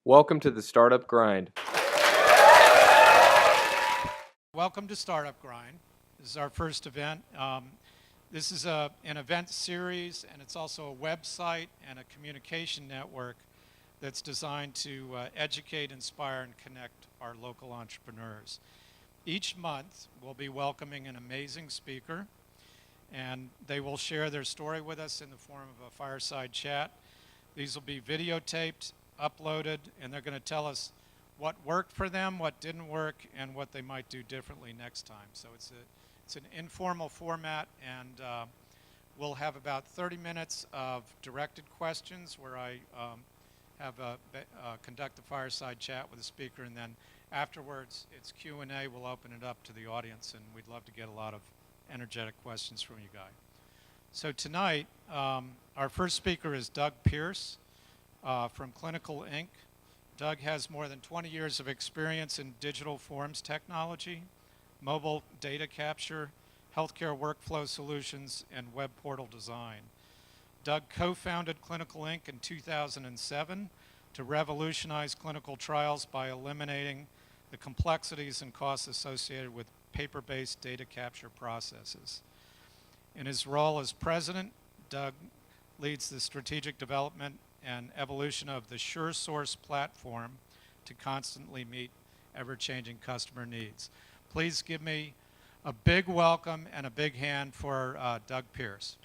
Welcome to the Startup Grind. Welcome to Startup Grind. This is our first event. This is an event series, and it's also a website and a communication network that's designed to educate, inspire, and connect our local entrepreneurs. Each month, we'll be welcoming an amazing speaker, and they will share their story with us in the form of a fireside chat. These will be videotaped, uploaded, and they're going to tell us what worked for them, what didn't work, and what they might do differently next time. So it's an informal format, and we'll have about 30 minutes of directed questions where I conduct a fireside chat with the speaker, and then afterwards it's Q&A. We'll open it up to the audience, and we'd love to get a lot of energetic questions from you guys. So tonight, our first speaker is Doug Pierce from Clinical Inc. Doug has more than 20 years of experience in digital forms technology, mobile data capture, healthcare workflow solutions, and web portal design. Doug co-founded Clinical Inc. in 2007 to revolutionize clinical trials by eliminating the complexities and costs associated with paper-based data capture processes. In his role as president, Doug leads the strategic development and evolution of the SureSource platform to constantly meet ever-changing customer needs. Please give me a big welcome and a big hand for Doug Pierce.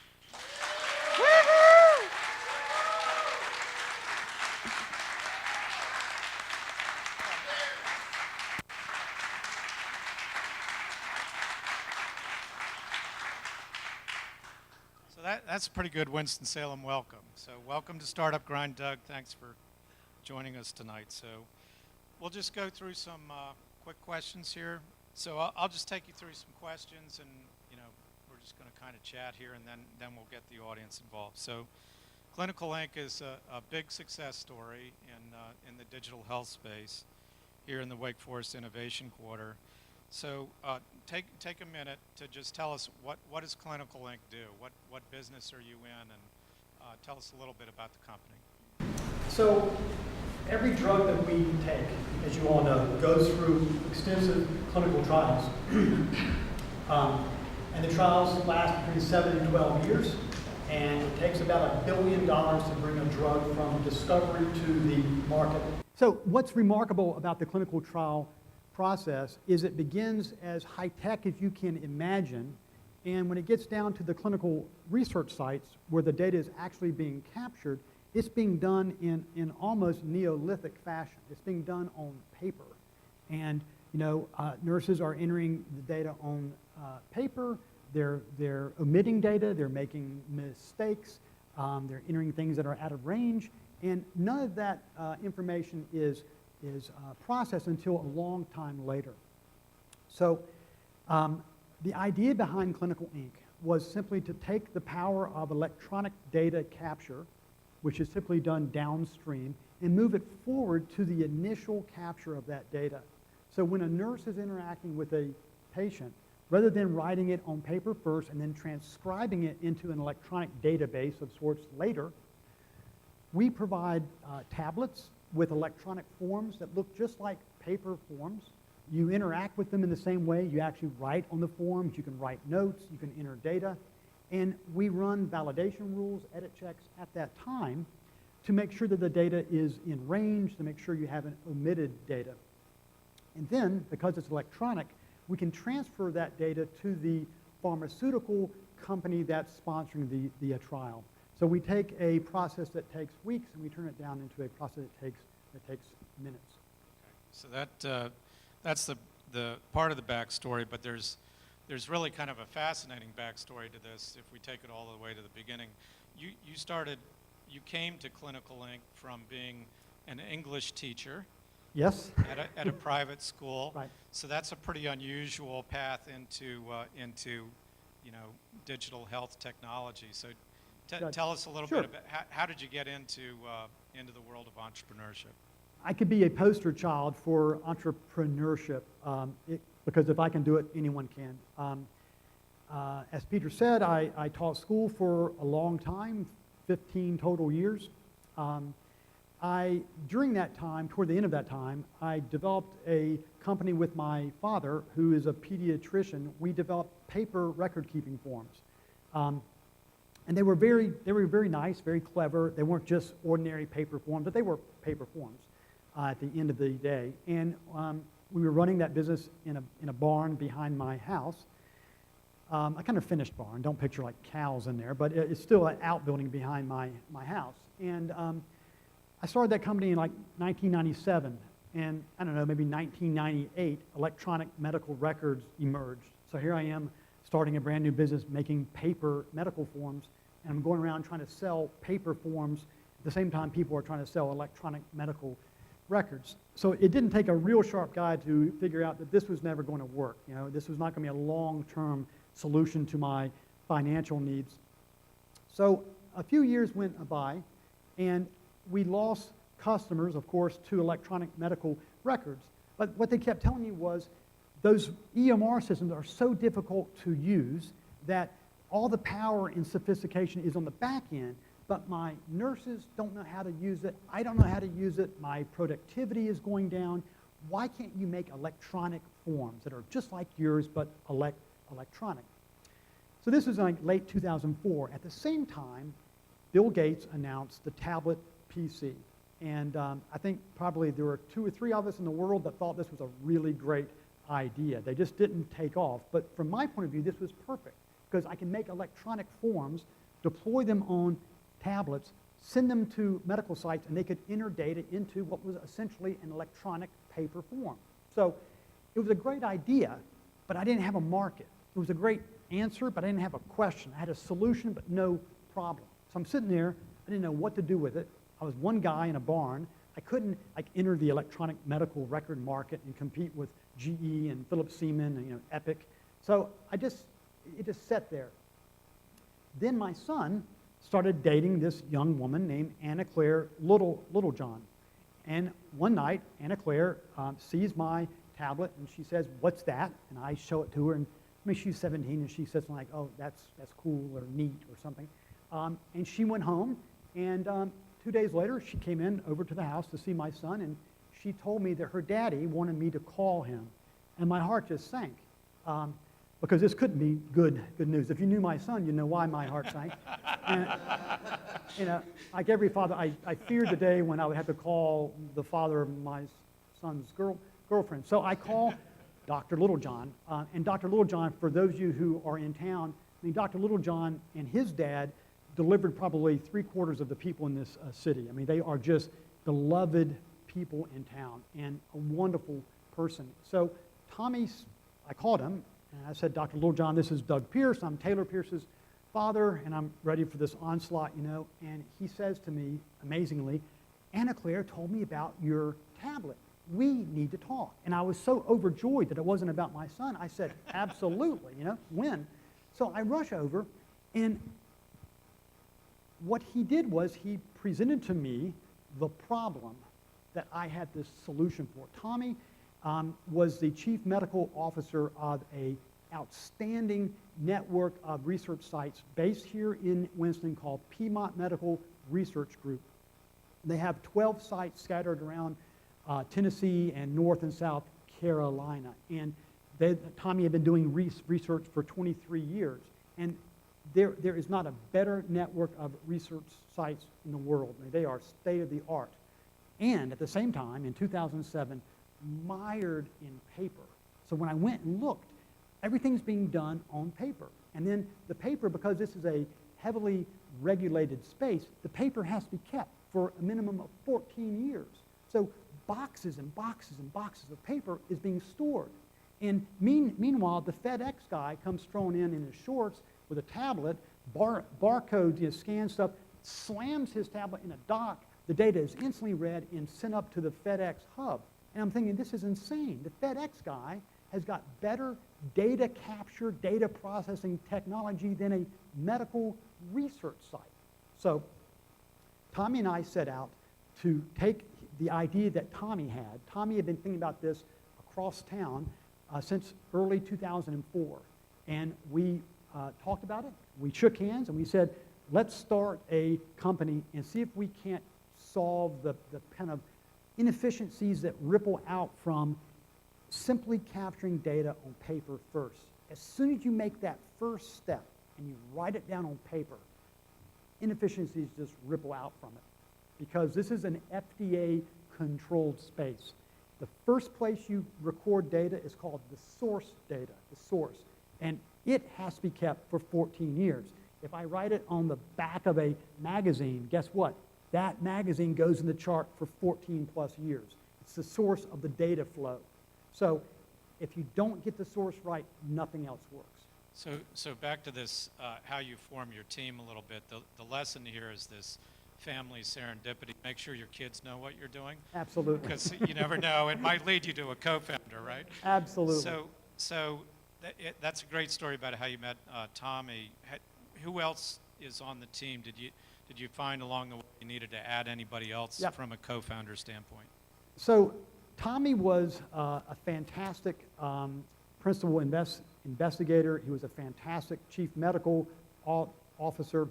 So that's a pretty good Winston-Salem welcome. So welcome to Startup Grind, Doug. Thanks for joining us tonight. So we'll just go through some quick questions here. So I'll just take you through some questions, and we're just going to kind of chat here, and then we'll get the audience involved. So Clinical Inc. is a big success story in the digital health space here in the Wake Forest Innovation Quarter. So take a minute to just tell us what does Clinical Inc. do? What business are you in, and tell us a little bit about the company. So every drug that we take, as you all know, goes through extensive clinical trials. And the trials last between 7 and 12 years, and it takes about $1 billion to bring a drug from discovery to the market. So what's remarkable about the clinical trial process is it begins as high-tech as you can imagine, and when it gets down to the clinical research sites where the data is actually being captured, it's being done in almost Neolithic fashion. It's being done on paper. And nurses are entering the data on paper, they're omitting data, they're making mistakes, they're entering things that are out of range, and none of that information is processed until a long time later. So the idea behind Clinical Inc. was simply to take the power of electronic data capture, which is typically done downstream, and move it forward to the initial capture of that data. So when a nurse is interacting with a patient, rather than writing it on paper first and then transcribing it into an electronic database of sorts later, we provide tablets with electronic forms that look just like paper forms. You interact with them in the same way. You actually write on the forms. You can write notes. You can enter data. And we run validation rules, edit checks at that time to make sure that the data is in range, to make sure you haven't omitted data. And then, because it's electronic, we can transfer that data to the pharmaceutical company that's sponsoring the trial. So we take a process that takes weeks and we turn it down into a process that takes minutes. Okay. So that's the part of the backstory, but there's really kind of a fascinating backstory to this if we take it all the way to the beginning. You came to Clinical Inc. from being an English teacher. Yes. At a private school. Right. So that's a pretty unusual path into digital health technology. So tell us a little bit about how did you get into the world of entrepreneurship? I could be a poster child for entrepreneurship because if I can do it, anyone can. As Peter said, I taught school for a long time, 15 total years. during that time, toward the end of that time, I developed a company with my father, who is a pediatrician. We developed paper record-keeping forms. And they were very nice, very clever. They weren't just ordinary paper forms, but they were paper forms at the end of the day. And we were running that business in a barn behind my house. A kind of finished barn. Don't picture like cows in there, but it's still an outbuilding behind my house. And I started that company in like 1997, and I don't know, maybe 1998, electronic medical records emerged. So here I am starting a brand new business making paper medical forms, and I'm going around trying to sell paper forms at the same time people are trying to sell electronic medical records. So it didn't take a real sharp guy to figure out that this was never going to work. You know, this was not going to be a long-term solution to my financial needs. So a few years went by, and we lost customers, of course, to electronic medical records. But what they kept telling me was those EMR systems are so difficult to use that all the power and sophistication is on the back end, but my nurses don't know how to use it. I don't know how to use it. My productivity is going down. Why can't you make electronic forms that are just like yours, but electronic? So this was like late 2004. At the same time, Bill Gates announced the tablet PC. And I think probably there were 2 or 3 of us in the world that thought this was a really great idea. They just didn't take off. But from my point of view, this was perfect because I can make electronic forms, deploy them on tablets, send them to medical sites, and they could enter data into what was essentially an electronic paper form. So it was a great idea, but I didn't have a market. It was a great answer, but I didn't have a question. I had a solution, but no problem. So I'm sitting there. I didn't know what to do with it. I was one guy in a barn. I couldn't enter the electronic medical record market and compete with GE and Philip Seaman and Epic. So it just sat there. Then my son started dating this young woman named Anna Claire Littlejohn. And one night, Anna Claire sees my tablet and she says, "What's that?" And I show it to her. And I mean, she's 17 and she says like, "Oh, that's cool or neat or something." And she went home, and 2 days later, she came in over to the house to see my son, and she told me that her daddy wanted me to call him. And my heart just sank, because this couldn't be good news. If you knew my son, you know why my heart sank. And, like every father, I feared the day when I would have to call the father of my son's girlfriend. So I call Dr. Littlejohn. And Dr. Littlejohn, for those of you who are in town, I mean, Dr. Littlejohn and his dad delivered probably 3/4 of the people in this city. I mean, they are just beloved people in town and a wonderful person. So I called him, and I said, "Dr. Littlejohn, this is Doug Pierce. I'm Taylor Pierce's father, and I'm ready for this onslaught, And he says to me, amazingly, "Anna Claire told me about your tablet. We need to talk." And I was so overjoyed that it wasn't about my son. I said, "Absolutely, when?" So I rush over, and what he did was he presented to me the problem that I had this solution for. Tommy was the chief medical officer of an outstanding network of research sites based here in Winston called Piedmont Medical Research Group. They have 12 sites scattered around Tennessee and North and South Carolina. And Tommy had been doing research for 23 years. And there is not a better network of research sites in the world. I mean, they are state-of-the-art. And at the same time, in 2007, mired in paper. So when I went and looked, everything's being done on paper. And then the paper, because this is a heavily regulated space, the paper has to be kept for a minimum of 14 years. So boxes and boxes and boxes of paper is being stored. And meanwhile, the FedEx guy comes strolling in his shorts with a tablet, barcodes, scans stuff, slams his tablet in a dock. The data is instantly read and sent up to the FedEx hub. And I'm thinking, this is insane. The FedEx guy has got better data capture, data processing technology than a medical research site. So Tommy and I set out to take the idea that Tommy had. Tommy had been thinking about this across town since early 2004. And we talked about it. We shook hands and we said, let's start a company and see if we can't solve the kind of inefficiencies that ripple out from simply capturing data on paper first. As soon as you make that first step and you write it down on paper, inefficiencies just ripple out from it, because this is an FDA-controlled space. The first place you record data is called the source data, the source, and it has to be kept for 14 years. If I write it on the back of a magazine, guess what? That magazine goes in the chart for 14 plus years. It's the source of the data flow. So if you don't get the source right, nothing else works. So back to this, how you form your team a little bit. The lesson here is this family serendipity. Make sure your kids know what you're doing. Absolutely. Because you never know. It might lead you to a co-founder, right? Absolutely. So that's a great story about how you met Tommy. Who else is on the team? Did you find along the way you needed to add anybody else from a co-founder standpoint? So Tommy was a fantastic principal investigator. He was a fantastic chief medical officer.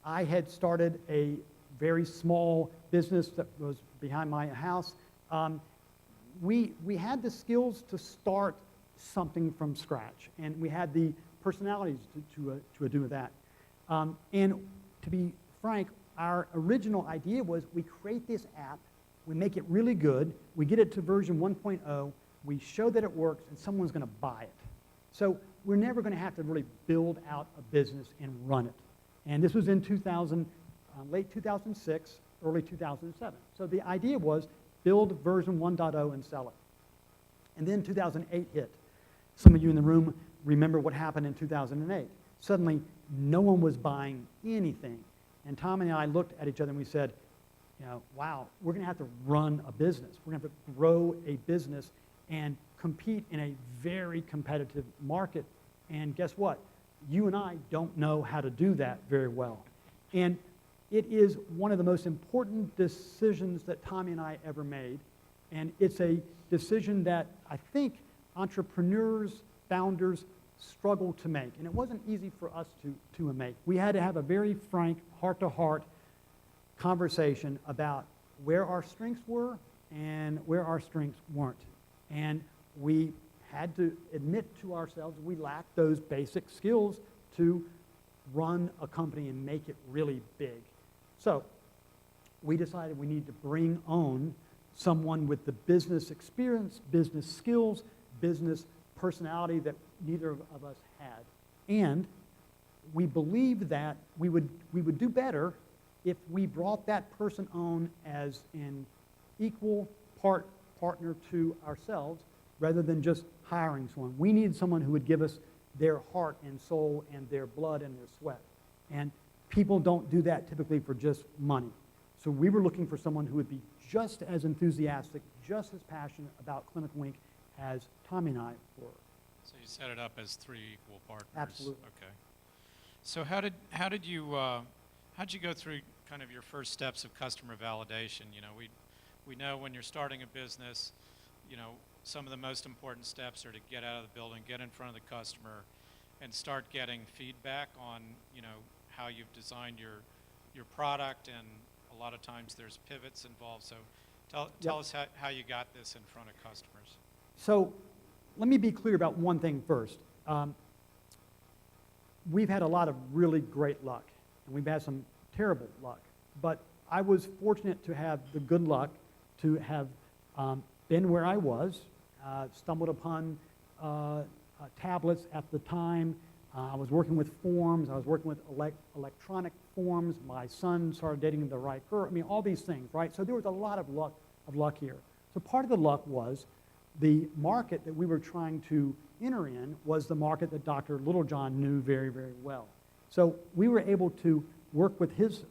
I had started a very small business that was behind my house. We had the skills to start something from scratch, and we had the personalities to do that. And to be frank, our original idea was we create this app, we make it really good, we get it to version 1.0, we show that it works, and someone's going to buy it. So we're never going to have to really build out a business and run it. And this was in late 2006, early 2007. So the idea was build version 1.0 and sell it. And then 2008 hit. Some of you in the room remember what happened in 2008. Suddenly, no one was buying anything. And Tom and I looked at each other and we said, wow, we're going to have to run a business. We're going to have to grow a business and compete in a very competitive market. And guess what? You and I don't know how to do that very well. And it is one of the most important decisions that Tommy and I ever made. And it's a decision that I think entrepreneurs, founders struggle to make. And it wasn't easy for us to make. We had to have a very frank, heart-to-heart conversation about where our strengths were and where our strengths weren't. And we had to admit to ourselves we lacked those basic skills to run a company and make it really big. So we decided we need to bring on someone with the business experience, business skills, business personality that neither of us had. And we believed that we would do better if we brought that person on as an equal partner to ourselves rather than just hiring someone. We needed someone who would give us their heart and soul and their blood and their sweat. And people don't do that typically for just money. So we were looking for someone who would be just as enthusiastic, just as passionate about Clinical Inc. as Tommy and I were. So you set it up as 3 equal partners. Absolutely. Okay. So how did you go through kind of your first steps of customer validation? We know when you're starting a business, some of the most important steps are to get out of the building, get in front of the customer, and start getting feedback on how you've designed your product, and a lot of times there's pivots involved. So tell us how you got this in front of customers. So let me be clear about one thing first. We've had a lot of really great luck, and we've had some terrible luck. But I was fortunate to have the good luck to have been where I was, stumbled upon tablets at the time. I was working with forms. I was working with electronic forms. My son started dating the right girl. I mean, all these things, right? So there was a lot of luck here. So part of the luck was the market that we were trying to enter in was the market that Dr. Littlejohn knew very, very well. So we were able to work with his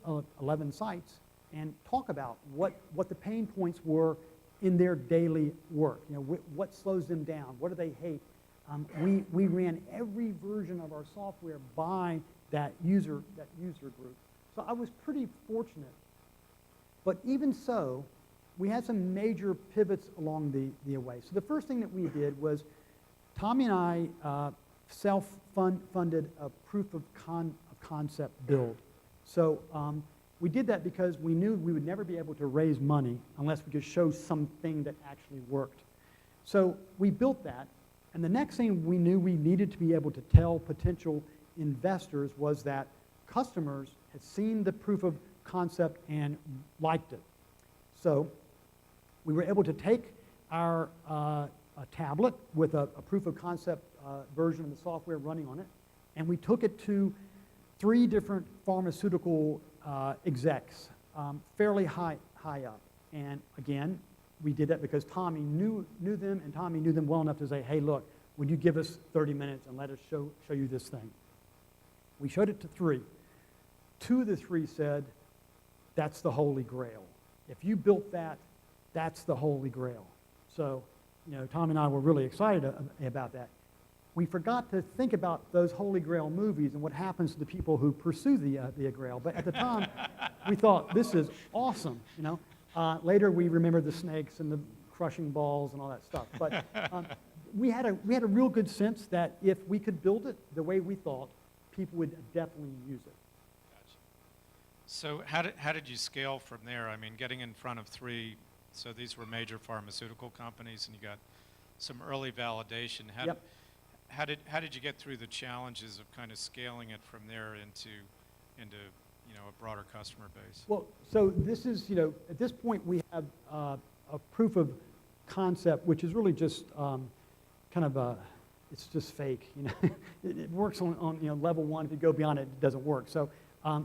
11 sites and talk about what the pain points were in their daily work. What slows them down? What do they hate? We ran every version of our software by that user group. So I was pretty fortunate. But even so, we had some major pivots along the way. So the first thing that we did was Tommy and I self-funded a proof of concept build. So We did that because we knew we would never be able to raise money unless we could show something that actually worked. So we built that, and the next thing we knew we needed to be able to tell potential investors was that customers had seen the proof of concept and liked it. So we were able to take our a tablet with a proof of concept version of the software running on it, and we took it to 3 different pharmaceutical execs, fairly high up. And again, we did that because Tommy knew them, and Tommy knew them well enough to say, hey, look, would you give us 30 minutes and let us show you this thing? We showed it to 3. 2 of the 3 said, that's the Holy Grail. If you built that, that's the Holy Grail. So, you know, Tom and I were really excited about that. We forgot to think about those Holy Grail movies and what happens to the people who pursue the Grail. But at the time, we thought, this is awesome, you know. Later, we remembered the snakes and the crushing balls and all that stuff. But we had a real good sense that if we could build it the way we thought, people would definitely use it. Gotcha. So how did you scale from there? I mean, getting in front of 3, so these were major pharmaceutical companies, and you got some early validation. How did you get through the challenges of kind of scaling it from there into you know, a broader customer base? Well, so this is, you know, at this point we have a proof of concept, which is really just kind of it's just fake, you know. It works on you know, level 1. If you go beyond it, it doesn't work. So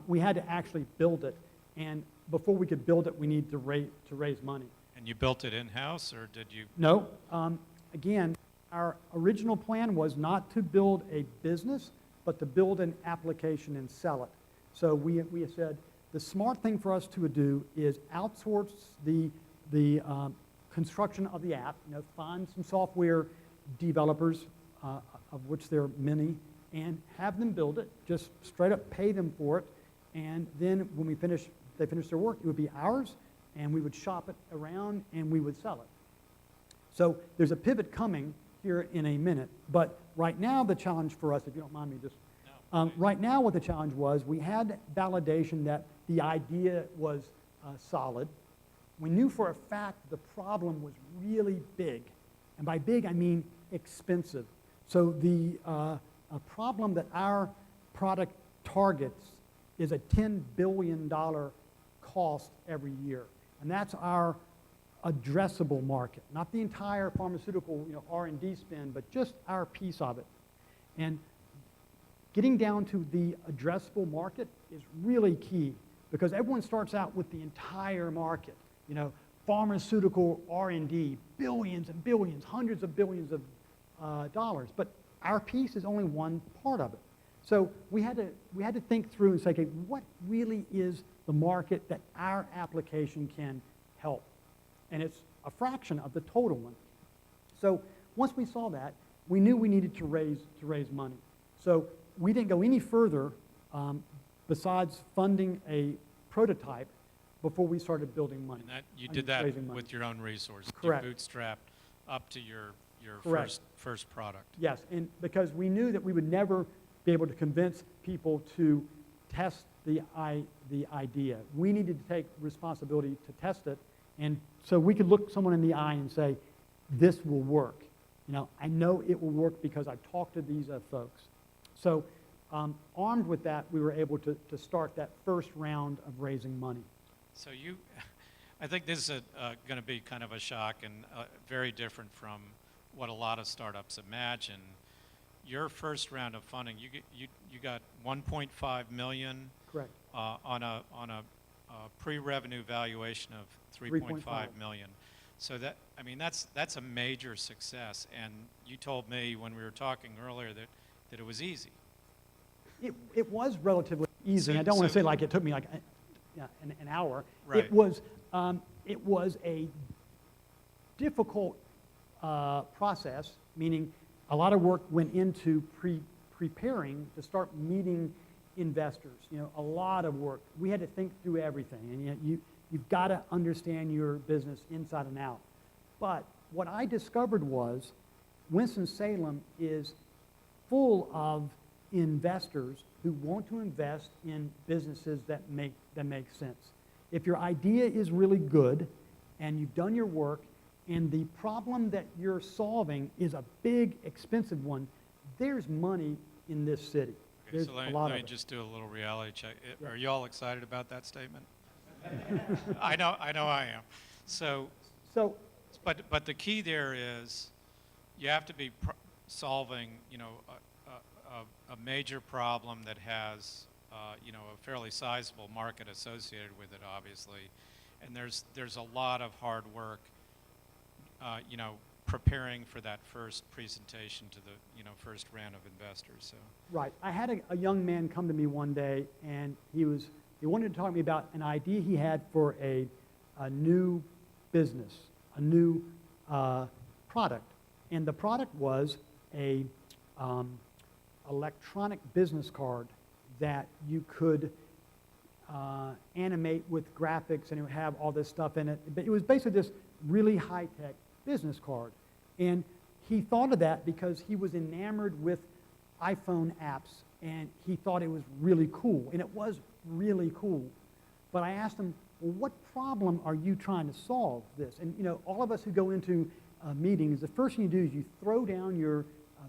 we had to actually build it, and before we could build it, we need to raise money. And you built it in-house, or did you? No. Again, our original plan was not to build a business, but to build an application and sell it. So we said the smart thing for us to do is outsource the construction of the app. You know, find some software developers, of which there are many, and have them build it. Just straight up pay them for it, and then when they finish their work, it would be ours, and we would shop it around and we would sell it. So there's a pivot coming here in a minute, but right now the challenge for us, if you don't mind me just, right now what the challenge was, we had validation that the idea was solid. We knew for a fact the problem was really big, and by big I mean expensive. So the a problem that our product targets is a $10 billion cost every year. And that's our addressable market, not the entire pharmaceutical, you know, R&D spend, but just our piece of it. And getting down to the addressable market is really key, because everyone starts out with the entire market. You know, pharmaceutical R&D, billions and billions, hundreds of billions of dollars, but our piece is only one part of it. So we had to think through and say, okay, what really is the market that our application can help? And it's a fraction of the total one. So once we saw that, we knew we needed to raise money. So we didn't go any further besides funding a prototype before we started building money. And you did that with your own resources. Correct. You bootstrapped up to your first product. Yes, and because we knew that we would never be able to convince people to test the idea. We needed to take responsibility to test it, and so we could look someone in the eye and say, this will work. You know, I know it will work because I've talked to these folks. So armed with that, we were able to start that first round of raising money. So I think this is going to be kind of a shock and very different from what a lot of startups imagine. Your first round of funding, you got 1.5 million. Correct. On a pre-revenue valuation of 3.5 million. So that, I mean, that's a major success. And you told me when we were talking earlier that it was easy. It was relatively easy. So, I don't want to say like it took me like an hour. Right. It was a difficult process, meaning a lot of work went into preparing to start meeting investors. You know, a lot of work. We had to think through everything, and you've got to understand your business inside and out. But what I discovered was Winston-Salem is full of investors who want to invest in businesses that make sense. If your idea is really good and you've done your work and the problem that you're solving is a big, expensive one, there's money in this city. Okay, There's so a lot let me of it. just do a little reality check. Yeah. Are you all excited about that statement? I know I am. So, but the key there is you have to be solving, a major problem that has, a fairly sizable market associated with it, obviously, and there's a lot of hard work, preparing for that first presentation to the, first round of investors. So. Right. I had a young man come to me one day, and he wanted to talk to me about an idea he had for a new business, a new product. And the product was a electronic business card that you could animate with graphics, and it would have all this stuff in it. But it was basically this really high-tech business card. And he thought of that because he was enamored with iPhone apps, and he thought it was really cool. And it was really cool. But I asked him, well, what problem are you trying to solve this? And, all of us who go into meetings, the first thing you do is you throw down your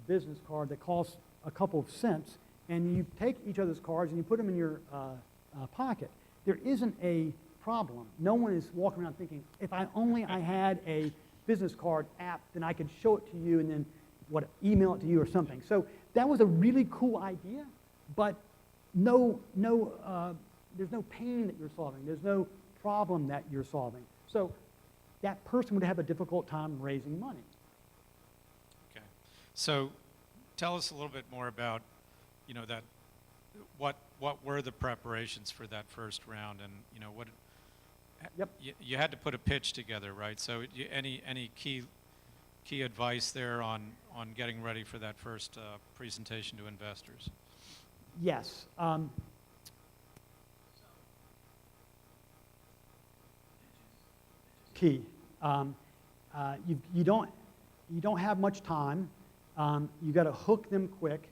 business card that costs a couple of cents, and you take each other's cards and you put them in your pocket. There isn't a problem. No one is walking around thinking, if I had a business card app, then I could show it to you and then email it to you or something. So that was a really cool idea, but there's no pain that you're solving. There's no problem that you're solving. So that person would have a difficult time raising money. Okay. So tell us a little bit more about, that what were the preparations for that first round, and what. Yep. You had to put a pitch together, right? So any key advice there on getting ready for that first presentation to investors? Yes. Key. You don't have much time. You've got to hook them quick.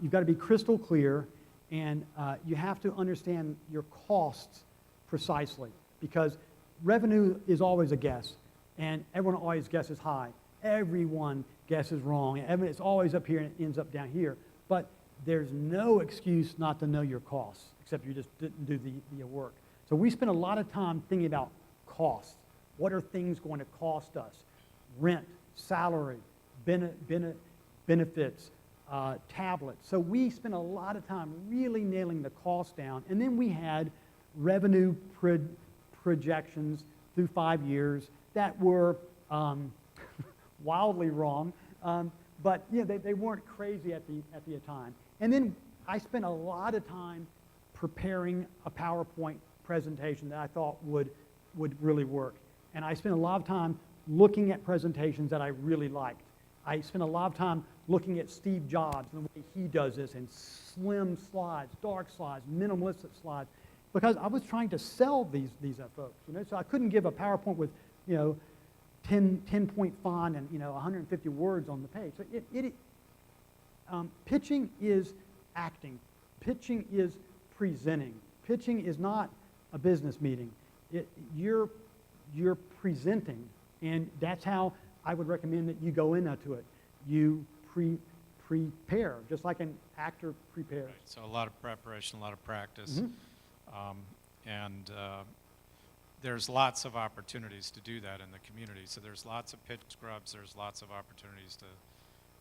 You've got to be crystal clear, and you have to understand your costs precisely, because revenue is always a guess, and everyone always guesses high. Everyone guesses wrong. It's always up here and it ends up down here. But there's no excuse not to know your costs, except you just didn't do the work. So we spend a lot of time thinking about costs. What are things going to cost us? Rent, salary, benefits, tablets. So we spent a lot of time really nailing the cost down. And then we had revenue projections through 5 years that were wildly wrong, but they weren't crazy at the time. And then I spent a lot of time preparing a PowerPoint presentation that I thought would really work. And I spent a lot of time looking at presentations that I really liked. I spent a lot of time looking at Steve Jobs and the way he does this, and slim slides, dark slides, minimalistic slides, because I was trying to sell these folks. So I couldn't give a PowerPoint with 10-point font and 150 words on the page. So pitching is acting. Pitching is presenting. Pitching is not a business meeting. You're presenting, and that's how I would recommend that you go into it. You prepare, just like an actor prepares. Right. So a lot of preparation, a lot of practice, and there's lots of opportunities to do that in the community. So there's lots of pitch scrubs. There's lots of opportunities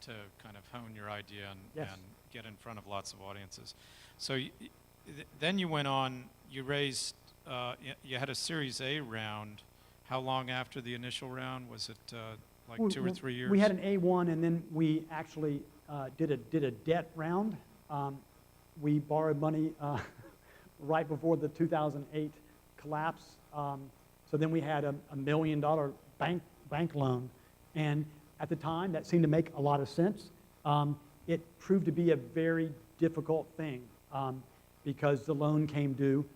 to kind of hone your idea and get in front of lots of audiences. So then you went on. You raised. You had a Series A round. How long after the initial round? Was it like 2 or 3 years? We had an A1, and then we actually did a debt round. We borrowed money right before the 2008 collapse. So then we had a $1 million bank loan, and at the time that seemed to make a lot of sense. It proved to be a very difficult thing because the loan came due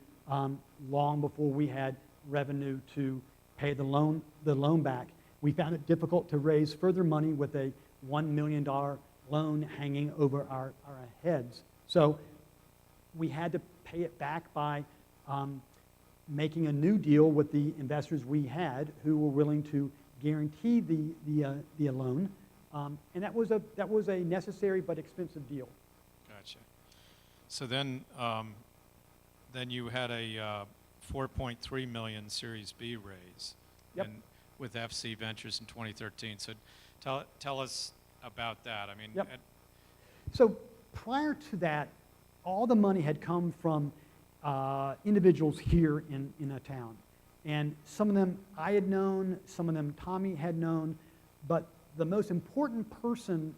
long before we had revenue to pay the loan back. We found it difficult to raise further money with a $1 million loan hanging over our heads. So we had to pay it back by making a new deal with the investors we had who were willing to guarantee the loan. And that was a necessary but expensive deal. Gotcha. So then you had a 4.3 million Series B raise with Fca Ventures in 2013. So tell us about that. I mean, So prior to that, all the money had come from individuals here in a town. And some of them I had known, some of them Tommy had known, but the most important person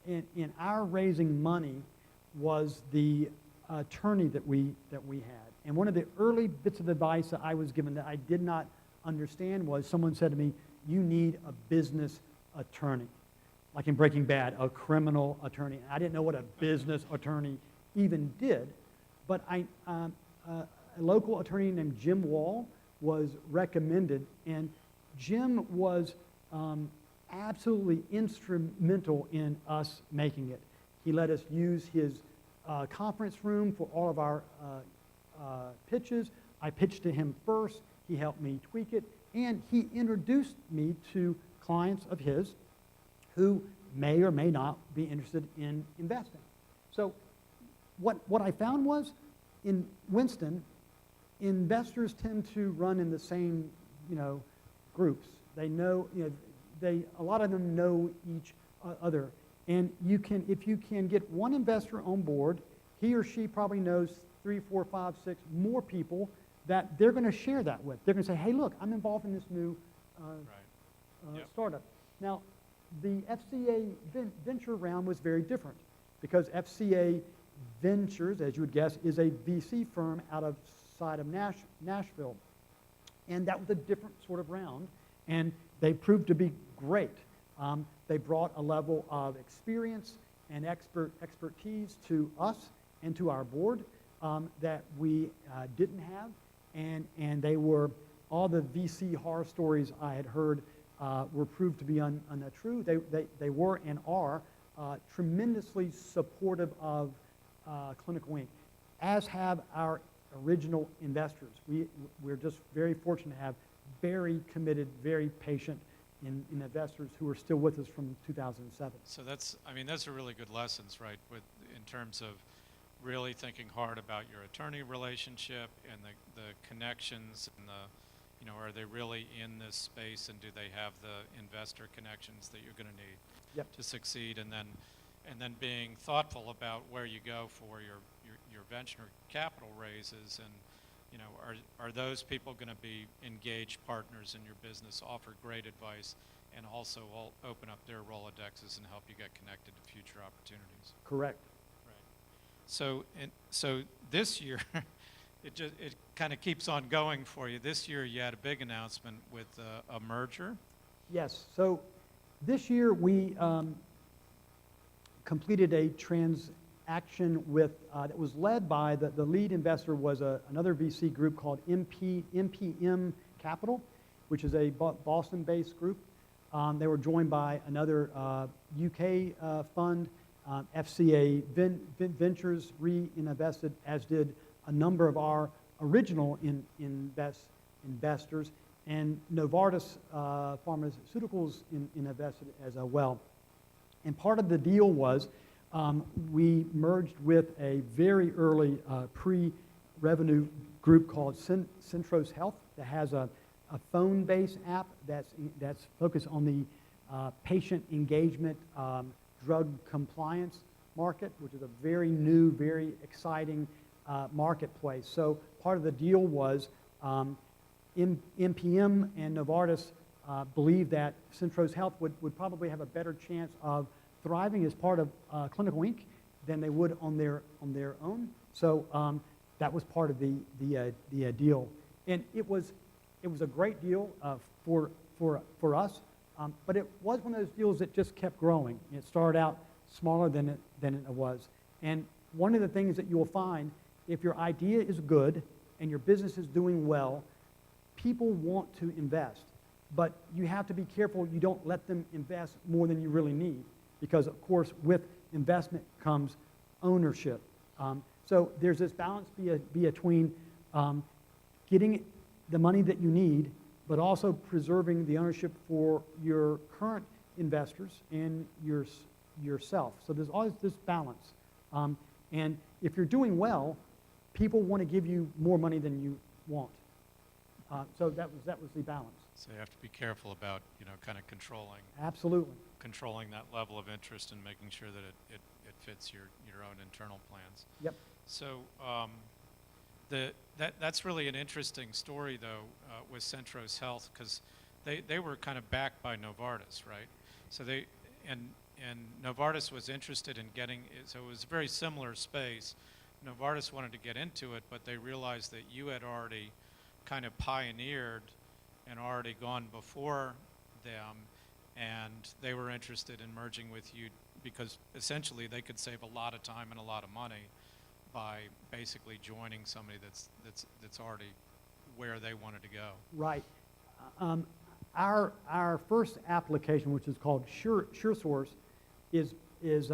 in our raising money was the attorney that we had. And one of the early bits of advice that I was given that I did not understand was someone said to me, you need a business attorney. Like in Breaking Bad, a criminal attorney. I didn't know what a business attorney even did, but a local attorney named Jim Wall was recommended, and Jim was absolutely instrumental in us making it. He let us use his conference room for all of our pitches. I pitched to him first. He helped me tweak it, and he introduced me to clients of his who may or may not be interested in investing. So what I found was in Winston, investors tend to run in the same, groups. They know, a lot of them know each other. And if you can get one investor on board, he or she probably knows 3, 4, 5, 6 more people that they're going to share that with. They're going to say, hey, look, I'm involved in this new startup. Now, the Fca Venture Round was very different because Fca Ventures, as you would guess, is a VC firm outside of Nashville. And that was a different sort of round, and they proved to be great. They brought a level of experience and expertise to us and to our board that we didn't have, and they were, all the VC horror stories I had heard were proved to be untrue. They were and are tremendously supportive of Clinical Inc., as have our original investors. We're just very fortunate to have very committed, very patient investors who are still with us from 2007. So those are really good lessons, right? In terms of really thinking hard about your attorney relationship and the connections and are they really in this space, and do they have the investor connections that you're going to need to succeed? And then being thoughtful about where you go for your venture capital raises, and are those people going to be engaged partners in your business, offer great advice, and also open up their Rolodexes and help you get connected to future opportunities? Correct. Right. So this year, it kind of keeps on going for you. This year you had a big announcement with a merger. Yes. So this year we completed a transaction with that was led by the lead investor was another VC group called MPM Capital, which is a Boston-based group. They were joined by another UK fund. Fca Ventures reinvested, as did a number of our original investors, and Novartis Pharmaceuticals invested as well. And part of the deal was we merged with a very early pre-revenue group called Centros Health that has a phone-based app that's focused on the patient engagement drug compliance market, which is a very new, very exciting marketplace. So part of the deal was MPM and Novartis believed that Centros Health would probably have a better chance of thriving as part of Clinical Inc. than they would on their own. So that was part of the deal, and it was a great deal for us. But it was one of those deals that just kept growing. It started out smaller than it was. And one of the things that you will find, if your idea is good and your business is doing well, people want to invest. But you have to be careful you don't let them invest more than you really need. because, of course, with investment comes ownership. So there's this balance between getting the money that you need, but also preserving the ownership for your current investors and yourself. So there's always this balance. And if you're doing well, people want to give you more money than you want. So that was the balance. So you have to be careful about, kind of Absolutely. controlling that level of interest and making sure that it fits your own internal plans. Yep. So that's really an interesting story, though, with Centros Health, because they were kind of backed by Novartis, right? So and Novartis was interested in getting, so it was a very similar space. Novartis wanted to get into it, but they realized that you had already kind of pioneered and already gone before them, and they were interested in merging with you because essentially they could save a lot of time and a lot of money by basically joining somebody that's already where they wanted to go. Right. Our first application, which is called SureSource, is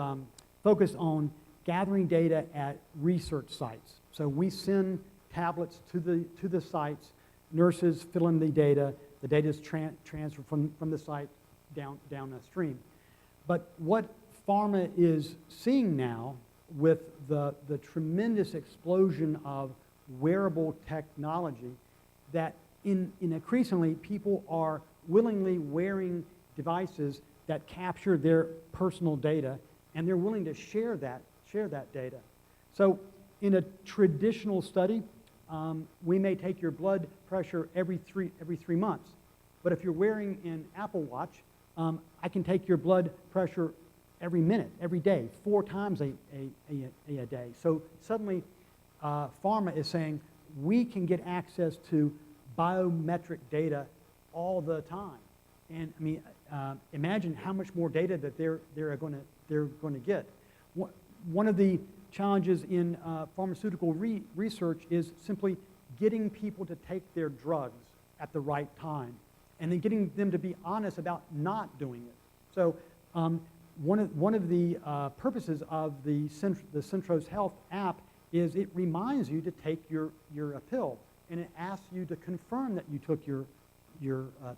focused on gathering data at research sites. So we send tablets to the sites. Nurses fill in the data. The data is transferred from the site downstream. But what pharma is seeing now with the tremendous explosion of wearable technology, that increasingly people are willingly wearing devices that capture their personal data, and they're willing to share that data. So in a traditional study, we may take your blood pressure every three months. But if you're wearing an Apple Watch, I can take your blood pressure every minute, every day, 4 times a day. So suddenly, pharma is saying, we can get access to biometric data all the time. And I mean, imagine how much more data that they're going to get. One of the challenges in pharmaceutical research is simply getting people to take their drugs at the right time, and then getting them to be honest about not doing it. So one of the purposes of the Centros Health app is it reminds you to take your pill, and it asks you to confirm that you took your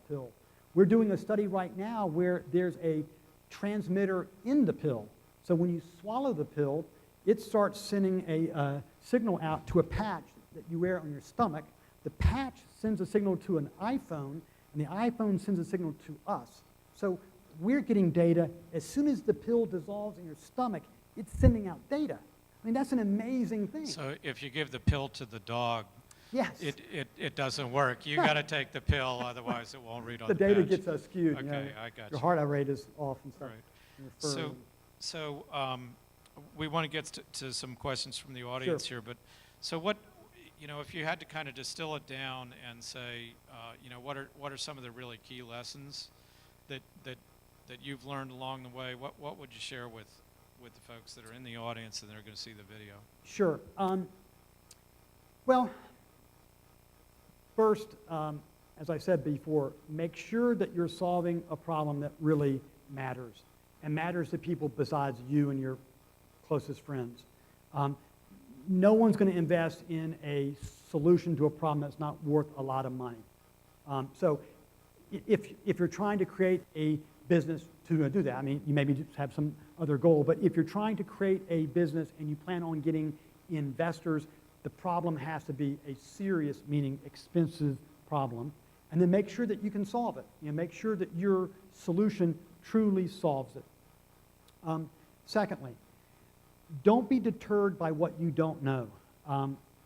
pill. We're doing a study right now where there's a transmitter in the pill. So when you swallow the pill, it starts sending a signal out to a patch that you wear on your stomach. The patch sends a signal to an iPhone, and the iPhone sends a signal to us. So we're getting data. As soon as the pill dissolves in your stomach, it's sending out data. I mean, that's an amazing thing. So if you give the pill to the dog, yes, it doesn't work. You got to take the pill, otherwise it won't read on the the data patch. gets us skewed. Okay, you know, I got your you. heart rate is off and stuff. Right. So we want to get to some questions from the audience here, but so what, if you had to kind of distill it down and say, what are some of the really key lessons that you've learned along the way? What would you share with the folks that are in the audience and they're going to see the video? Sure. Well, first, as I said before, make sure that you're solving a problem that really matters, and matters to people besides you and your closest friends. No one's going to invest in a solution to a problem that's not worth a lot of money. So if you're trying to create a business to do that, I mean, you maybe just have some other goal, but if you're trying to create a business and you plan on getting investors, the problem has to be a serious, meaning expensive problem, and then make sure that you can solve it. Make sure that your solution truly solves it. Secondly, don't be deterred by what you don't know.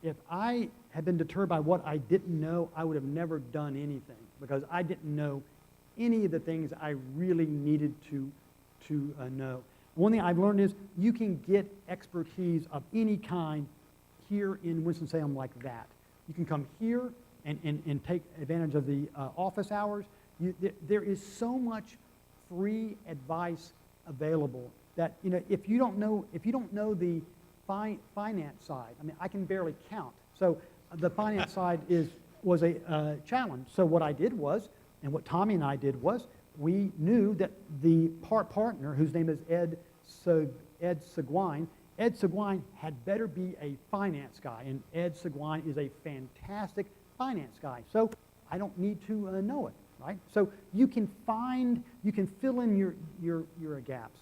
If I had been deterred by what I didn't know, I would have never done anything, because I didn't know any of the things I really needed to know. One thing I've learned is you can get expertise of any kind here in Winston-Salem like that. You can come here and take advantage of the office hours. There is so much free advice available that if you don't know the finance side, I mean, I can barely count. So the finance side was a challenge. So what I did was, and what Tommy and I did was, we knew that the partner, whose name is Ed Seguin, Ed Seguin had better be a finance guy, and Ed Seguin is a fantastic finance guy. So I don't need to know it, right? So you can fill in your gaps.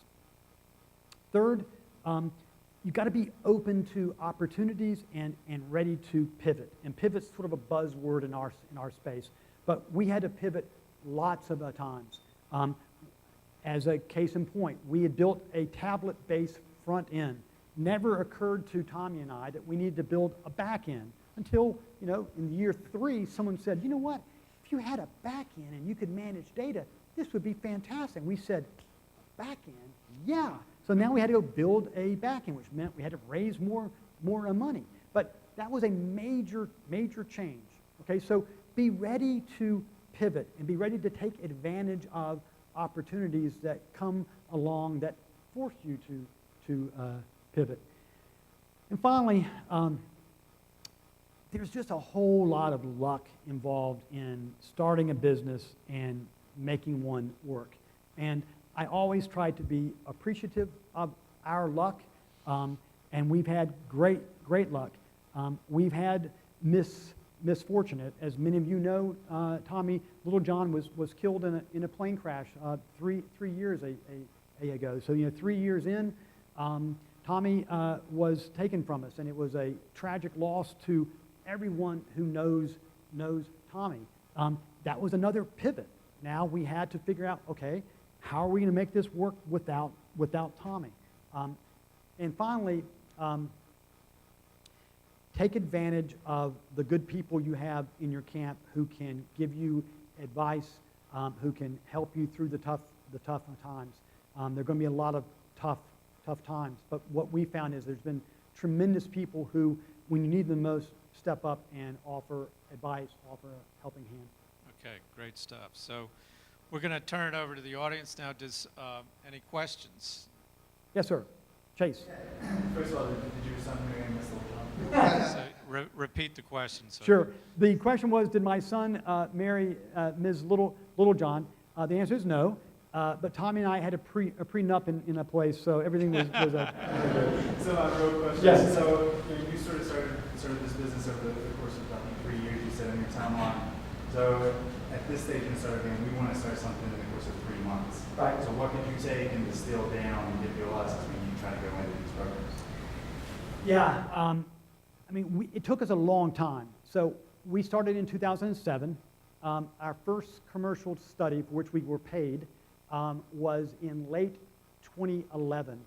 Third, you've got to be open to opportunities and ready to pivot. And pivot's sort of a buzzword in our space, but we had to pivot lots of times. As a case in point, we had built a tablet-based front end. Never occurred to Tommy and I that we needed to build a back end until, in year 3, someone said, you know what, if you had a back end and you could manage data, this would be fantastic. We said, back end? Yeah. So now we had to go build a back end, which meant we had to raise more money. But that was a major change. Okay, so be ready to pivot and be ready to take advantage of opportunities that come along that force you to pivot. And finally, there's just a whole lot of luck involved in starting a business and making one work. And I always try to be appreciative of our luck, and we've had great luck. We've had misfortunate, as many of you know. Tommy Littlejohn was killed in a plane crash 3 years ago. So 3 years in, Tommy was taken from us, and it was a tragic loss to everyone who knows Tommy. That was another pivot. Now we had to figure out, okay, how are we going to make this work without Tommy? And finally, take advantage of the good people you have in your camp who can give you advice, who can help you through the tough times. There are going to be a lot of tough times, but what we found is there's been tremendous people who, when you need them most, step up and offer advice, offer a helping hand. Okay, great stuff. So we're going to turn it over to the audience now. Does any questions? Yes, sir. Chase. First of all, did your son marry Miss Littlejohn? So repeat the question. So Sure. The question was, did my son marry Ms. Littlejohn? The answer is no. But Tommy and I had a prenup in a place, so everything was So my real question. Yes. So you sort of started this business over the course of about 3 years. You said in your timeline. So at this stage in starting, we want to start something in the course of 3 months. Right. So what could you take and distill down and give your lessons when you try to go into these programs? Yeah. It took us a long time. So we started in 2007. Our first commercial study for which we were paid was in late 2011.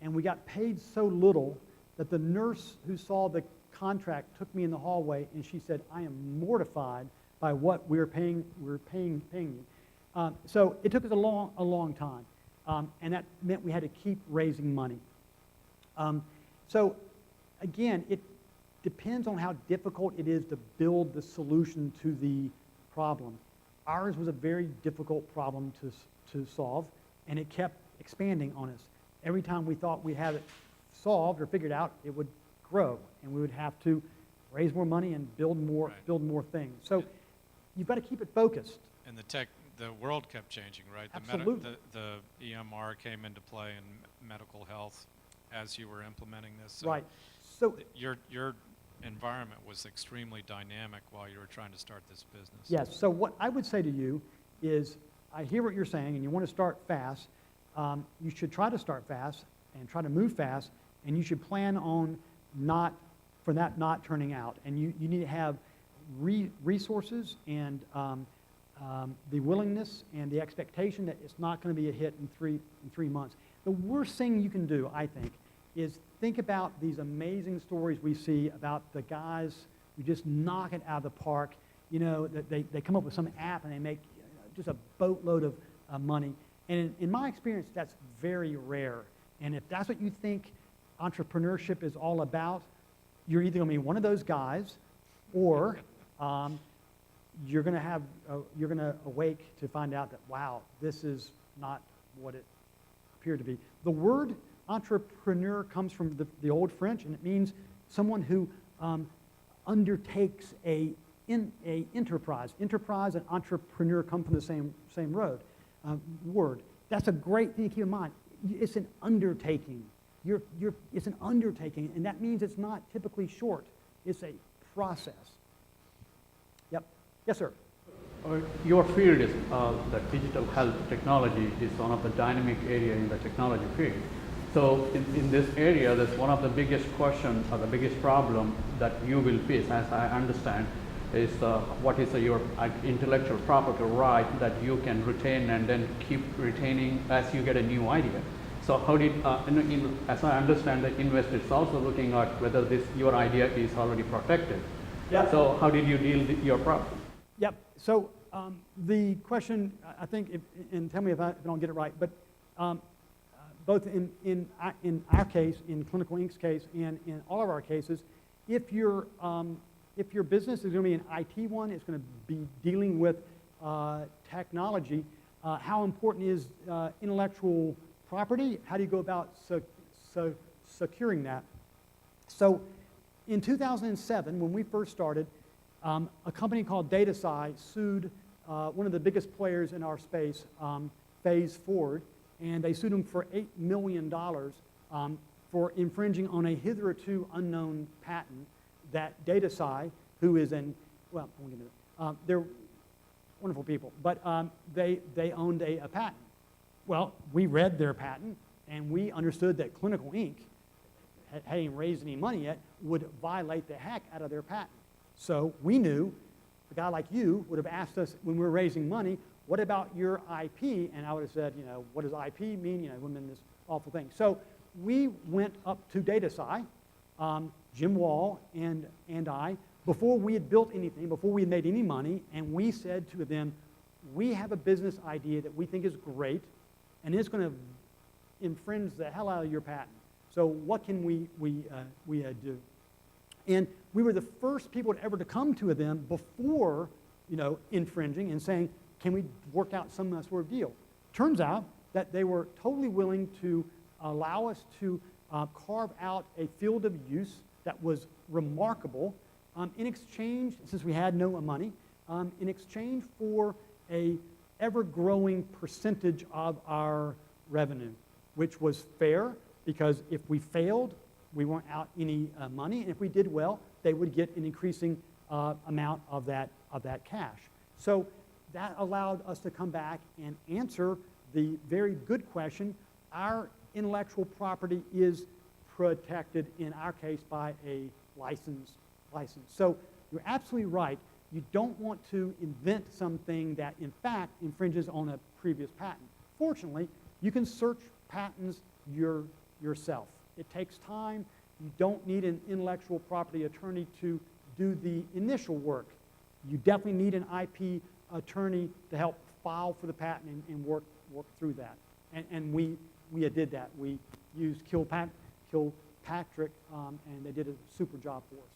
And we got paid so little that the nurse who saw the contract took me in the hallway and she said, I am mortified by what we're paying you. So it took us a long time. And that meant we had to keep raising money. So again, it depends on how difficult it is to build the solution to the problem. Ours was a very difficult problem to solve, and it kept expanding on us. Every time we thought we had it solved or figured out, it would grow, and we would have to raise more money and build more things. So you've got to keep it focused. And the world kept changing, right? Absolutely. The EMR came into play in medical health as you were implementing this. So Right. So your environment was extremely dynamic while you were trying to start this business. yes. So what I would say to you is, I hear what you're saying, and you want to start fast. You should try to start fast and try to move fast, and you should plan on not turning out. And you need to have resources and the willingness and the expectation that it's not going to be a hit in three months. The worst thing you can do, I think, is think about these amazing stories we see about the guys who just knock it out of the park. That they come up with some app and they make just a boatload of money. And in my experience, that's very rare. And if that's what you think entrepreneurship is all about, you're either going to be one of those guys, or you're going to awake to find out that, wow, this is not what it appeared to be. The word entrepreneur comes from the old French, and it means someone who undertakes a enterprise. Enterprise and entrepreneur come from the same road. word. That's a great thing to keep in mind. It's an undertaking. It's an undertaking, and that means it's not typically short. It's a process. Yep. Yes, sir. Your field is the digital health technology is one of the dynamic area in the technology field. So in this area, that's one of the biggest questions or the biggest problem that you will face, as I understand, is what is your intellectual property right that you can retain and then keep retaining as you get a new idea. So how did, as I understand, the investor is also looking at whether your idea is already protected. Yep. So how did you deal with your problem? Yep. So the question, I think, and tell me if I don't get it right, but both in our case, in Clinical Inc.'s case, and in all of our cases, if your business is going to be an IT one, it's going to be dealing with technology. How important is intellectual property? How do you go about securing that? So in 2007, when we first started, a company called DataSci sued one of the biggest players in our space, Phase Forward, and they sued them for $8 million for infringing on a hitherto unknown patent that DataSci, who is well, they're wonderful people, but they owned a patent. Well, we read their patent, and we understood that Clinical Inc., hadn't raised any money yet, would violate the heck out of their patent. So we knew a guy like you would have asked us when we were raising money, what about your IP? And I would have said, what does IP mean? It would have been this awful thing. So we went up to DataSci, Jim Wall and I, before we had built anything, before we had made any money, and we said to them, we have a business idea that we think is great, and it's going to infringe the hell out of your patent. So what can we do? And we were the first people ever to come to them before, infringing and saying, can we work out some sort of deal? Turns out that they were totally willing to allow us to carve out a field of use that was remarkable in exchange, since we had no money, in exchange for a ever-growing percentage of our revenue, which was fair because if we failed, we weren't out any money, and if we did well, they would get an increasing amount of that cash. So that allowed us to come back and answer the very good question. Our intellectual property is protected, in our case, by a license. So you're absolutely right. You don't want to invent something that, in fact, infringes on a previous patent. Fortunately, you can search patents yourself. It takes time. You don't need an intellectual property attorney to do the initial work. You definitely need an IP attorney to help file for the patent and work through that. And we did that. We used Kilpatrick, and they did a super job for us.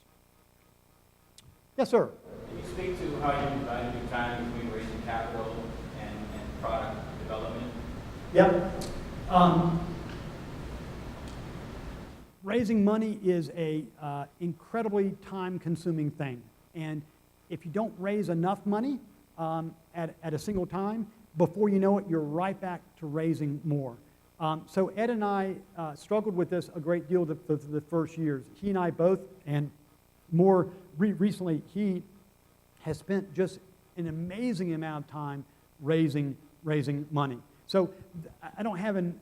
Yes, sir. Can you speak to how you divide your time between raising capital and product development? Yep. Raising money is a incredibly time-consuming thing. And if you don't raise enough money at a single time, before you know it, you're right back to raising more. So Ed and I struggled with this a great deal the first years. He and I both, and more recently, he has spent just an amazing amount of time raising money. So I don't have an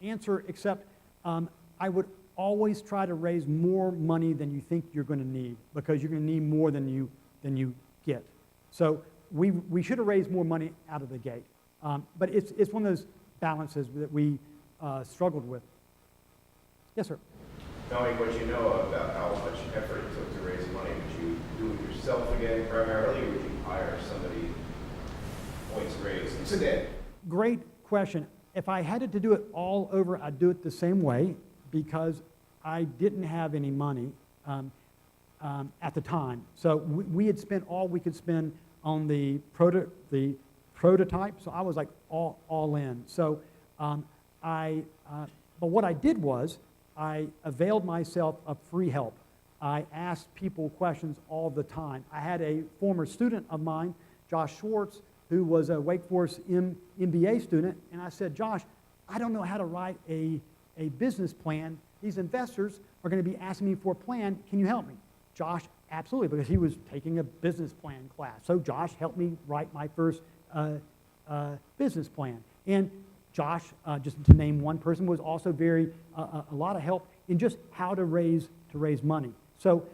answer except I would always try to raise more money than you think you're going to need, because you're going to need more than you get. So we should have raised more money out of the gate. But it's one of those balances that we struggled with. Yes, sir. Knowing what you know about how much effort it took to raise money, would you do it yourself again primarily, or would you hire somebody points raised instead? Great question. If I had to do it all over, I'd do it the same way, because I didn't have any money at the time. So we had spent all we could spend on the prototype, so I was like all in. So but what I did was I availed myself of free help. I asked people questions all the time. I had a former student of mine, Josh Schwartz, who was a Wake Forest MBA student, and I said, Josh, I don't know how to write a business plan. These investors are going to be asking me for a plan. Can you help me? Josh, absolutely, because he was taking a business plan class. So Josh helped me write my first business plan. And Josh, just to name one person, was also a lot of help in just how to raise money. So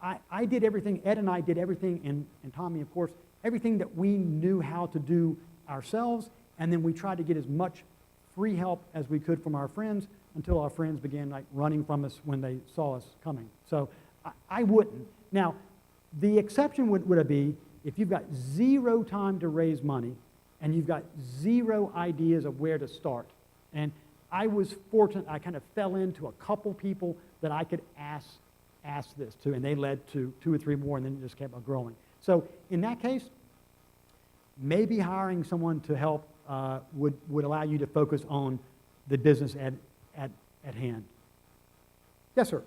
I did everything, Ed and I did everything, and Tommy, of course, everything that we knew how to do ourselves, and then we tried to get as much free help as we could from our friends until our friends began like running from us when they saw us coming. So I wouldn't. Now, the exception would be if you've got zero time to raise money and you've got zero ideas of where to start. And I was fortunate, I kind of fell into a couple people that I could ask this to, and they led to 2 or 3 more, and then it just kept on growing. So in that case, maybe hiring someone to help would allow you to focus on the business at hand. Yes, sir.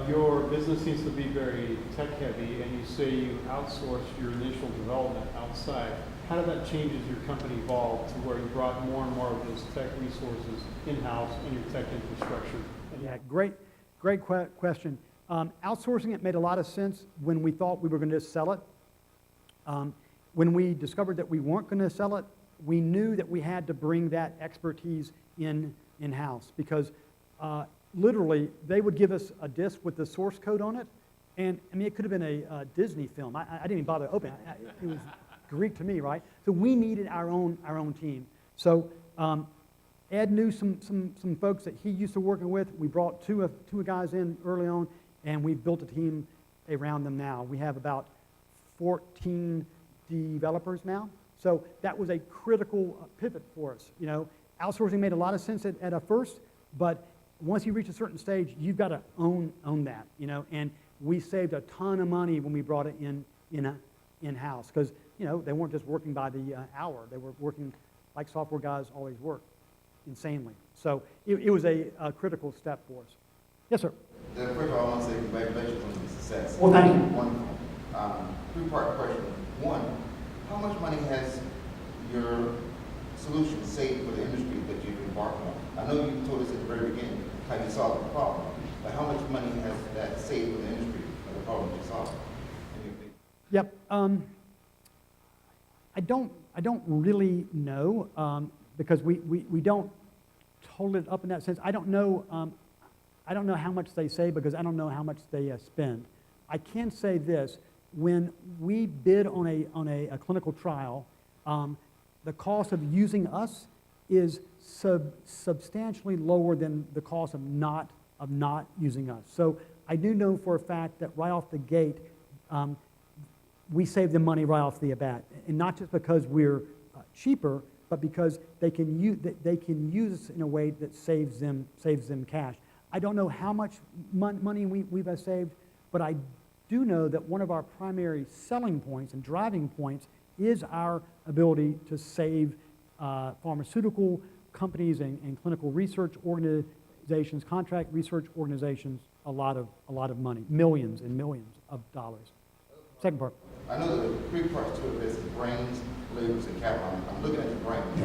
Your business seems to be very tech-heavy, and you say you outsourced your initial development outside. How did that change as your company evolved to where you brought more and more of those tech resources in-house in your tech infrastructure? Yeah, great question. Outsourcing it made a lot of sense when we thought we were going to just sell it. When we discovered that we weren't going to sell it, we knew that we had to bring that expertise in-house because literally they would give us a disk with the source code on it, and I mean it could have been a Disney film. I didn't even bother to open it. It was Greek to me, right? So we needed our own team. So Ed knew some folks that he used to working with. We brought two guys in early on, and we've built a team around them now. We have about 14 developers now. So that was a critical pivot for us. You know, outsourcing made a lot of sense at a first, but once you reach a certain stage, you've got to own that. You know, and we saved a ton of money when we brought it in-house because you know they weren't just working by the hour; they were working like software guys always work, insanely. So it was a critical step for us. Yes, sir. First of all, I want to say congratulations on the success. Well, thank you. Wonderful. 3-part question. One, how much money has your solution saved for the industry that you've embarked on? I know you told us at the very beginning how you solved the problem, but how much money has that saved for the industry for the problem you solved? Yep. I don't really know because we don't total it up in that sense. I don't know how much they save because I don't know how much they spend. I can say this: when we bid on a clinical trial, the cost of using us is substantially lower than the cost of not using us. So I do know for a fact that right off the gate, we save them money right off the bat, and not just because we're cheaper, but because they can use us in a way that saves them cash. I don't know how much money we've saved, but I do know that one of our primary selling points and driving points is our ability to save pharmaceutical companies and clinical research organizations, contract research organizations, a lot of money, millions and millions of dollars. Second part. I know there are 3 parts to it. There's the brains, labors, and capital. I'm looking at the brains.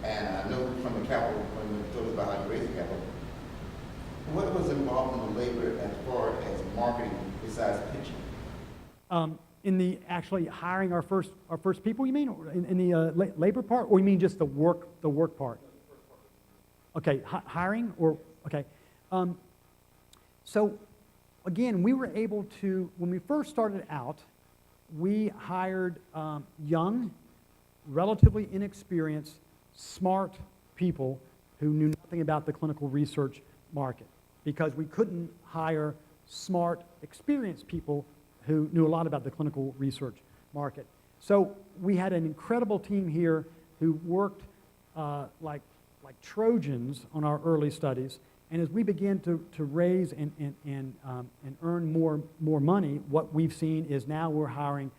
And I know from the capital, when you told us about how you raise the capital, what was involved in the labor as far as marketing besides pitching? In the actually hiring our first people, you mean, or in the labor part, or you mean just the work part? Okay, hiring or okay. So again, we were able to, when we first started out, we hired young, relatively inexperienced, smart people who knew nothing about the clinical research market because we couldn't hire smart, experienced people who knew a lot about the clinical research market. So we had an incredible team here who worked like Trojans on our early studies. And as we began to raise and earn more money, what we've seen is now we're hiring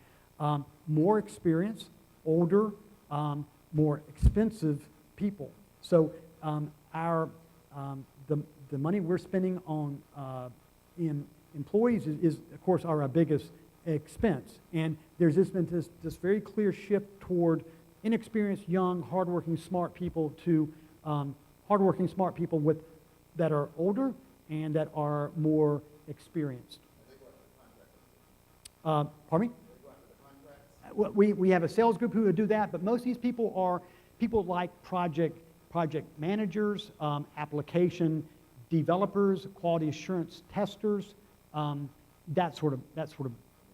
more experienced, older, more expensive people. So the money we're spending on in employees is of course our biggest expense. And there's been this very clear shift toward inexperienced, young, hardworking, smart people to hardworking, smart people that are older and that are more experienced. Pardon me? We have a sales group who would do that, but most of these people are people like project managers, application developers, quality assurance testers, that sort of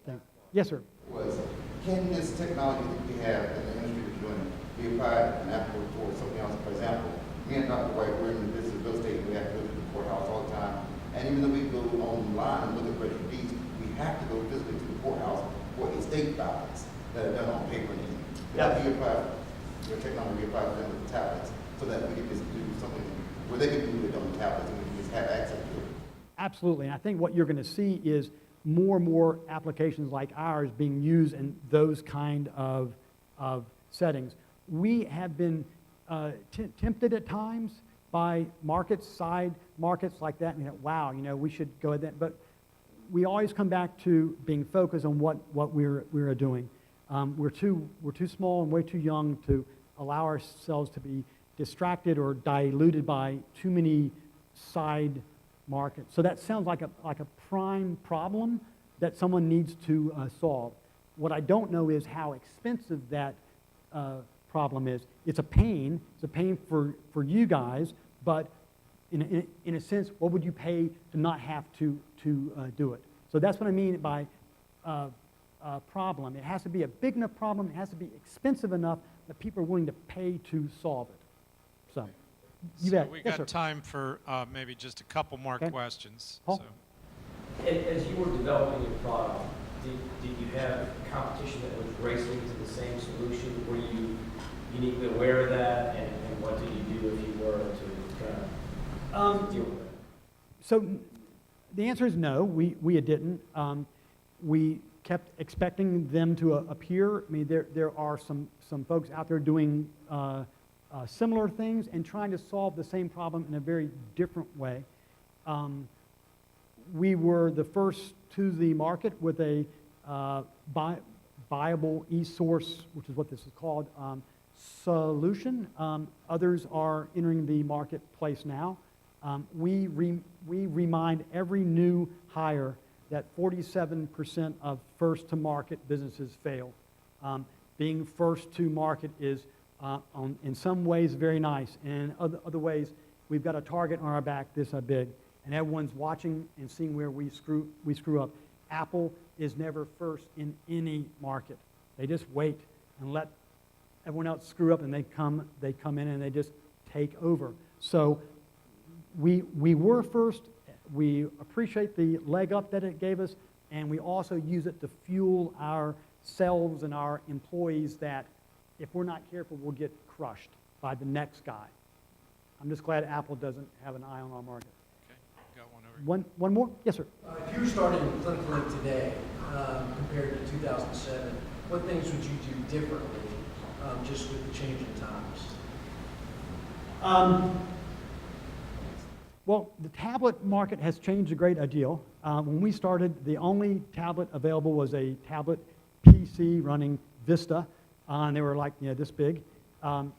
thing. Yes, sir. Was, can this technology that we have in the industry that you're doing be applied and applicable towards something else? For example, me and Dr. White, we're in the business of real estate, and we have to go to the courthouse all the time. And even though we go online and look at registered deeds, we have to go physically to the courthouse for estate filings that are done on paper and ink. That be applied, your technology be applied to them with the tablets, so that we can just do something where they can do it on the tablets and we can just have access to it. Absolutely. And I think what you're going to see is more and more applications like ours being used in those kind of settings. We have been tempted at times by side markets like that, and wow, we should go at that. But we always come back to being focused on what we're doing. We're too small and way too young to allow ourselves to be distracted or diluted by too many side markets. So that sounds like a prime problem that someone needs to solve. What I don't know is how expensive that problem is. It's a pain. It's a pain for you guys, but in a sense, what would you pay to not have to do it? So that's what I mean by problem. It has to be a big enough problem. It has to be expensive enough that people are willing to pay to solve it. So, you bet. We Yes, got sir. time for maybe just a couple more questions. Paul? So. As you were developing your product, did you have competition that was racing to the same solution? Were you uniquely aware of that, and what did you do if you were to kind of deal with it? So the answer is no, we didn't. We kept expecting them to appear. I mean, there are some folks out there doing similar things and trying to solve the same problem in a very different way. We were the first to the market with a viable e-source, which is what this is called, solution. Others are entering the marketplace now. We remind every new hire that 47% of first-to-market businesses fail. Being first to market is, in some ways, very nice. And in other ways, we've got a target on our back this big. And everyone's watching and seeing where we screw up. Apple is never first in any market. They just wait and let everyone else screw up, and they come in and they just take over. So we were first. We appreciate the leg up that it gave us, and we also use it to fuel ourselves and our employees that if we're not careful, we'll get crushed by the next guy. I'm just glad Apple doesn't have an eye on our market. Okay, got one over here. One more? Yes, sir. If you were starting Clinical Link today compared to 2007, what things would you do differently just with the change in times? Well, the tablet market has changed a great deal. When we started, the only tablet available was a tablet PC running Vista, and they were like this big. So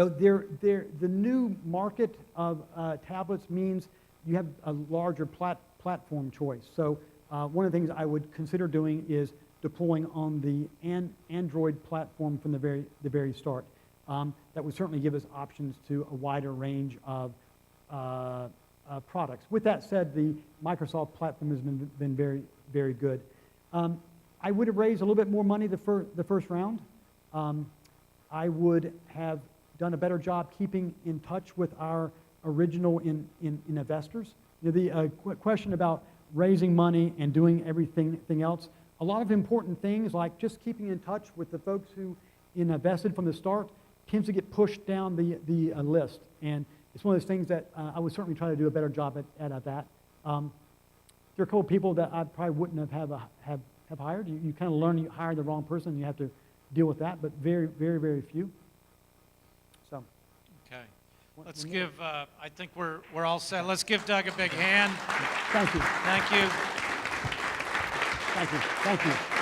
the new market of tablets means you have a larger platform choice. So one of the things I would consider doing is deploying on the Android platform from the very start. That would certainly give us options to a wider range of products. With that said, the Microsoft platform has been very, very good. I would have raised a little bit more money the first round. I would have done a better job keeping in touch with our original investors. The question about raising money and doing everything else, a lot of important things like just keeping in touch with the folks who invested from the start tends to get pushed down the list. And it's one of those things that I would certainly try to do a better job at that. There are a couple of people that I probably wouldn't have hired. You kind of learn you hired the wrong person, and you have to deal with that, but very, very, very few. So. Okay. Let's give, I think we're all set. Let's give Doug a big hand. Thank you. Thank you. Thank you. Thank you.